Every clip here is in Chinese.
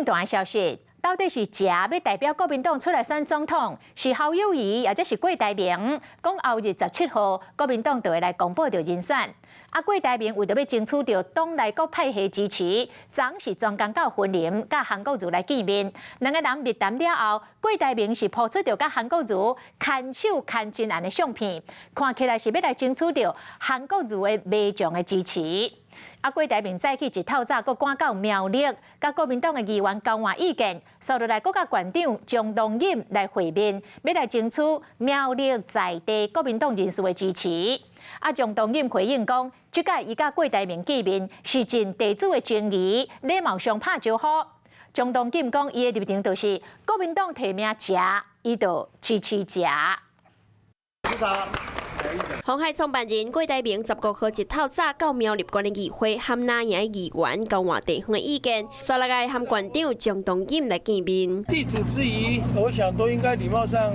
大的消息，到底是食要代表国民党出来选总统，是侯友宜，或者是郭台铭？讲后日17号，国民党就会来公布着人选。郭台铭为着要争取到党内各派系支持，昨是专工到云林，甲韩国瑜来见面。两个人密谈了后，郭台铭是抛出着甲韩国瑜牵手牵真案的相片，看起来是要来争取到韩国瑜的迷众的支持。郭台铭早起一透早，阁赶到苗栗，甲国民党的议员交换意见，sau落来阁甲县长蒋东引来会面，要来争取苗栗在地国民党人士的支持。蒋东引回应讲，即届伊甲郭台铭见面是尽地主的情谊，礼貌上拍招呼。蒋东引讲，伊的立场就是国民党提名食，伊就支持食。鸿海创办人郭台铭19号一透早到苗栗县的议会，和那营的议员交换地方的意见，sau落来和县长蒋东引来见面。地主之谊，我想都应该礼貌上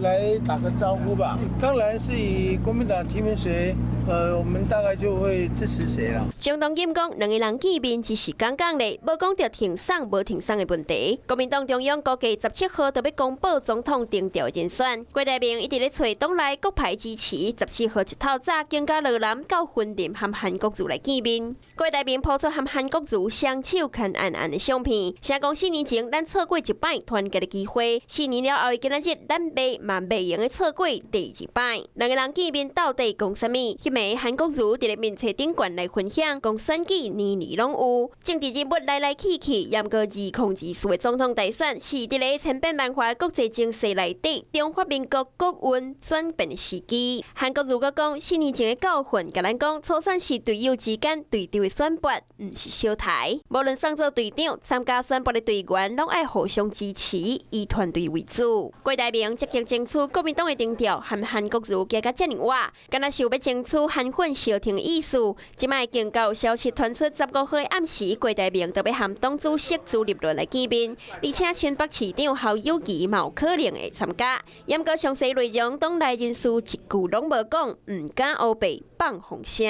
来打个招呼吧。当然是以国民党提名谁，我们大概就会支持谁了。蒋东引讲，两个人见面只是讲讲咧，无讲到停送无停送的问题。国民党中央估计17号就要公布总统定调人选，郭台铭一直咧找党内各派支持。14号一透早，经过罗南到云林和韩国瑜来见面。郭台铭抛出和韩国瑜双手牵按按的相片，声讲4年前咱错过一摆团结的机会，4年了后今仔日咱嘛袂用的错过第一摆。两个人见面到底讲什么？迄暝韩国瑜伫咧面册顶悬来分享，讲选举年年拢有，政治人物来来去去，也毋过2024的总统大选是伫咧千变万化的国际情势内底，中华民国国运转变的时机。韩国瑜阁讲，4年前的教训，甲咱讲，初选是队友之间对调的选拔，毋是小台。无论上做队长，参加选拔的队员，拢爱互相支持，以团队为主。郭台铭积极争取国民党的定调，和韩国瑜加甲遮尔晚，敢若是有要争取韩粉小庭的意思。即摆警告消息传出，15号暗时，郭台铭就要和党主席朱立伦来见面，而且新北市长侯友宜嘛有可能会参加。毋过详细内容，党内人士一句拢无讲，唔敢黑白放风声。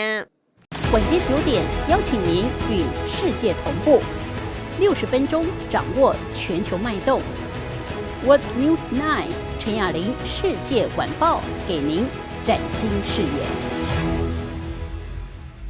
晚间9点，邀请您与世界同步，60分钟掌握全球脉动。World News 9，陈雅玲世界晚报给您崭新视野。